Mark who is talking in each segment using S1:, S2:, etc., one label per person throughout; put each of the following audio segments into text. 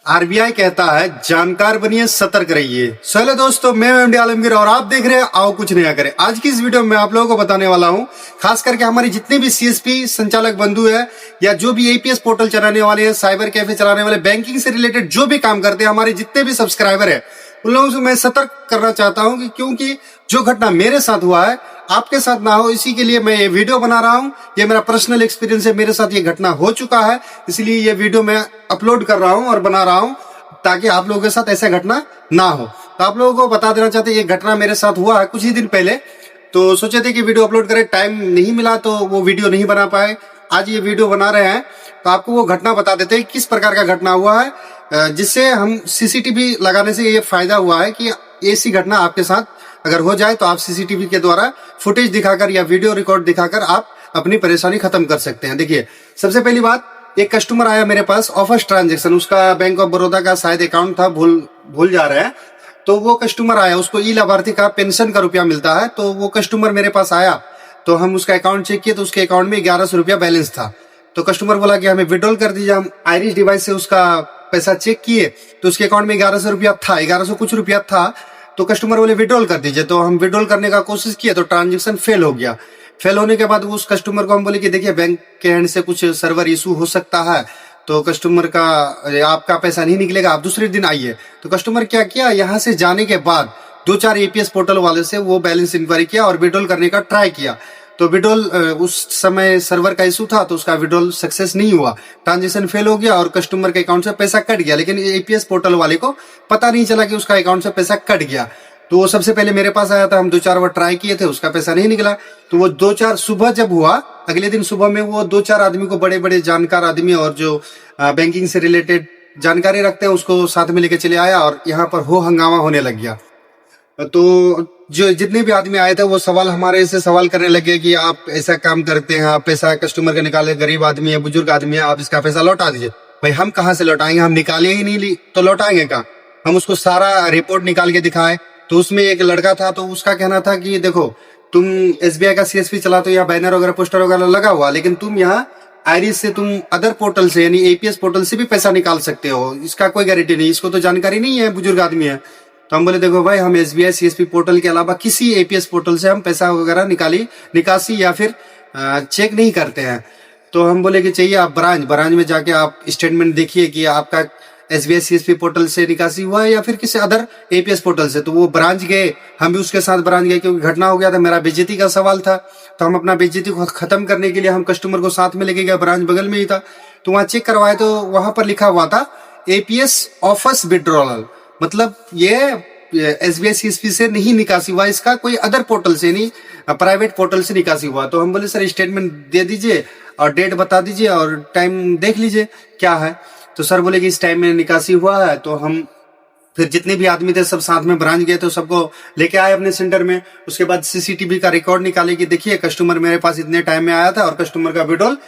S1: RBI कहता है जानकार बनिए, सतर्क रहिए। हेलो दोस्तों, मैं एमडी आलमगीर और आप देख रहे हैं आओ कुछ नया करें। आज की इस वीडियो में मैं आप लोगों को बताने वाला हूं, खास करके हमारे जितने भी सीएसपी संचालक बंधु है या जो भी एपीएस पोर्टल चलाने वाले हैं, साइबर कैफे चलाने वाले, बैंकिंग से रिलेटेड जो भी काम करते हैं, हमारे जितने भी सब्सक्राइबर है उन लोगों से मैं सतर्क करना चाहता हूं कि क्योंकि जो घटना मेरे साथ हुआ है आपके साथ ना हो, इसी के लिए मैं ये वीडियो बना रहा हूं। ये मेरा पर्सनल एक्सपीरियंस है, मेरे साथ ये घटना हो चुका है, इसलिए ये वीडियो मैं अपलोड कर रहा हूं और बना रहा हूं ताकि आप लोगों के साथ ऐसा घटना ना हो। तो आप लोगों को बता देना चाहते ये घटना मेरे साथ हुआ है कुछ ही दिन पहले, तो सोचे थे कि वीडियो अपलोड करें, टाइम नहीं मिला तो वो वीडियो नहीं बना पाए। आज ये वीडियो बना रहे हैं तो आपको वो घटना बता देते हैं किस प्रकार का घटना हुआ है, जिससे हम सीसीटीवी लगाने से ये फायदा हुआ है कि ऐसी घटना आपके साथ अगर हो जाए तो आप सीसीटीवी के द्वारा फुटेज दिखाकर या वीडियो रिकॉर्ड दिखाकर आप अपनी परेशानी खत्म कर सकते हैं। देखिए, सबसे पहली बात, एक कस्टमर आया मेरे पास, ऑफर्स ट्रांजैक्शन, उसका बैंक ऑफ बड़ौदा का शायद अकाउंट था, भूल जा रहे हैं। तो वो कस्टमर आया, उसको ई लाभार्थी का पेंशन का रुपया मिलता है, तो वो कस्टमर मेरे पास आया तो हम उसका अकाउंट चेक किए तो उसके अकाउंट में 1100 रुपया बैलेंस था। तो कस्टमर बोला कि हमें विड्रॉल कर दीजिए। हम आयरिश डिवाइस से उसका पैसा चेक किए तो उसके अकाउंट में 1100 रुपया था, 1100 कुछ रुपया था। तो कस्टमर बोले विड्रॉल कर दीजिए, तो हम विड्रॉल करने का कोशिश किए तो ट्रांजेक्शन फेल हो गया। फेल होने के बाद उस कस्टमर को हम बोले कि देखिए बैंक के एंड से कुछ सर्वर इशू हो सकता है, तो कस्टमर का आपका पैसा नहीं निकलेगा, आप दूसरे दिन आइए। तो कस्टमर क्या किया, यहाँ से जाने के बाद 2-4 एपीएस पोर्टल वाले से वो बैलेंस इंक्वायरी किया और विड्रॉल करने का ट्राई किया। तो विड्रॉल उस समय सर्वर का इशू था तो उसका विड्रॉल सक्सेस नहीं हुआ, ट्रांजेक्शन फेल हो गया और कस्टमर के अकाउंट से पैसा कट गया। लेकिन एपीएस पोर्टल वाले को पता नहीं चला कि उसका अकाउंट से पैसा कट गया। तो वो सबसे पहले मेरे पास आया था, हम 2-4 बार ट्राई किए थे, उसका पैसा नहीं निकला। तो वो 2-4 सुबह जब हुआ, अगले दिन सुबह में वो 2-4 आदमी को, बड़े बड़े जानकार आदमी और जो बैंकिंग से रिलेटेड जानकारी रखते हैं उसको साथ में लेके चले आया और यहाँ पर हो हंगामा होने लग गया। तो जो जितने भी आदमी आए थे वो हमारे से सवाल करने लगे कि आप ऐसा काम करते हैं, आप पैसा कस्टमर का निकाले, गरीब आदमी है, बुजुर्ग आदमी है, आप इसका पैसा लौटा दीजिए। भाई हम कहाँ से लौटाएंगे, हम निकाले ही नहीं ली तो लौटाएंगे कहाँ। हम उसको सारा रिपोर्ट निकाल के दिखाए तो उसमें एक लड़का था, तो उसका कहना था कि देखो तुम एसबीआई का सीएसपी चलाते हो, यहाँ बैनर वगैरह पोस्टर वगैरह लगा हुआ, लेकिन तुम यहाँ आयरिस से, तुम अदर पोर्टल से यानी एपीएस पोर्टल से भी पैसा निकाल सकते हो, इसका कोई गारंटी नहीं, इसको तो जानकारी नहीं है, बुजुर्ग आदमी है। तो हम बोले देखो भाई, हम एसबीआई सीएसपी पोर्टल के अलावा किसी एपीएस पोर्टल से हम पैसा वगैरह निकासी या फिर चेक नहीं करते हैं। तो हम बोले कि चाहिए आप ब्रांच में जाके आप स्टेटमेंट देखिए कि आपका एसबीआई सीएसपी पोर्टल से निकासी हुआ है या फिर किसी अदर एपीएस पोर्टल से। तो वो ब्रांच गए, हम भी उसके साथ ब्रांच गए क्योंकि घटना हो गया था, मेरा बेइज्जती का सवाल था। तो हम अपना बेइज्जती को खत्म करने के लिए हम कस्टमर को साथ में लेके गए, ब्रांच बगल में ही था। तो वहां चेक करवाए तो वहां पर लिखा हुआ था एपीएस ऑफर्स विड्रॉल, मतलब ये एसबीआई सीएसपी से नहीं निकासी हुआ, इसका कोई अदर पोर्टल से नहीं, प्राइवेट पोर्टल से निकासी हुआ। तो हम बोले सर स्टेटमेंट दे दीजिए और डेट बता दीजिए और टाइम देख लीजिए क्या है। तो सर बोले कि इस टाइम में निकासी हुआ है। तो हम फिर जितने भी आदमी थे सब साथ में ब्रांच गए, तो सबको लेके आए अपने सेंटर में। उसके बाद सीसीटीवी का रिकॉर्ड निकाले कि देखिए कस्टमर मेरे पास इतने टाइम में आया था और कस्टमर का विड्रॉल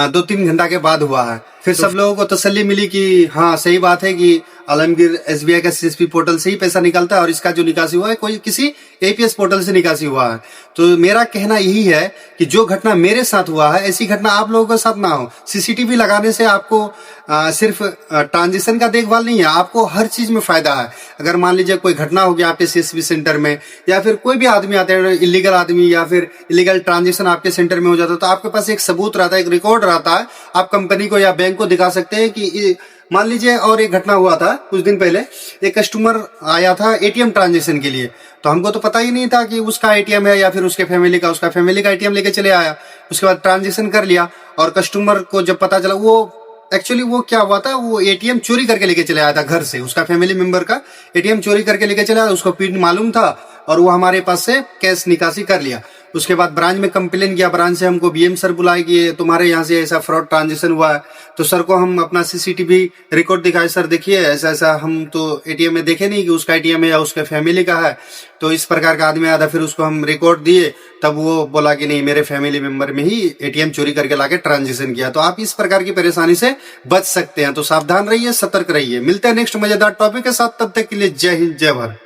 S1: 2-3 घंटा के बाद हुआ है। फिर सब लोगों को तसल्ली मिली कि हाँ सही बात है कि आलमगीर एसबीआई का सीएसपी पोर्टल से ही पैसा निकलता है और इसका जो निकासी हुआ है कोई किसी एपीएस पोर्टल से निकासी हुआ है। तो मेरा कहना यही है कि जो घटना मेरे साथ हुआ है ऐसी घटना आप लोगों के साथ ना हो। सीसीटीवी लगाने से आपको सिर्फ ट्रांजेक्शन का देखभाल नहीं है, आपको हर चीज में फायदा है। अगर मान लीजिए कोई घटना हो गया आपके सीएसपी सेंटर में या फिर कोई भी आदमी आते हैं इलीगल आदमी या फिर इलीगल ट्रांजेक्शन आपके सेंटर में हो जाता है, तो आपके पास एक सबूत रहता है, एक रिकॉर्ड रहता है, आप कंपनी को या बैंक को दिखा सकते हैं कि मान लीजिए। और एक घटना हुआ था कुछ दिन पहले, एक कस्टमर आया था एटीएम ट्रांजेक्शन के लिए, तो हमको तो पता ही नहीं था कि उसका एटीएम है या फिर उसका फैमिली का एटीएम लेके चले आया। उसके बाद ट्रांजेक्शन कर लिया और कस्टमर को जब पता चला, वो एक्चुअली वो क्या हुआ था, वो एटीएम चोरी करके लेके चले आया था घर से, उसका फैमिली मेंबर का एटीएम चोरी करके लेके चला, उसको पिन मालूम था और वो हमारे पास से कैश निकासी कर लिया। उसके बाद ब्रांच में कंप्लेन किया, ब्रांच से हमको बीएम सर बुलाए कि तुम्हारे यहाँ से ऐसा फ्रॉड ट्रांजेक्शन हुआ है। तो सर को हम अपना सीसीटीवी रिकॉर्ड दिखाए, सर देखिए ऐसा ऐसा, हम तो एटीएम में देखे नहीं कि उसका एटीएम है या उसके फैमिली का है, तो इस प्रकार का आदमी आया था। फिर उसको हम रिकॉर्ड दिए, तब वो बोला कि नहीं मेरे फैमिली मेंबर में ही एटीएम चोरी करके लाके ट्रांजेक्शन किया। तो आप इस प्रकार की परेशानी से बच सकते हैं, तो सावधान रहिए, सतर्क रहिए। मिलते हैं नेक्स्ट मजेदार टॉपिक के साथ, तब तक के लिए जय हिंद जय भारत।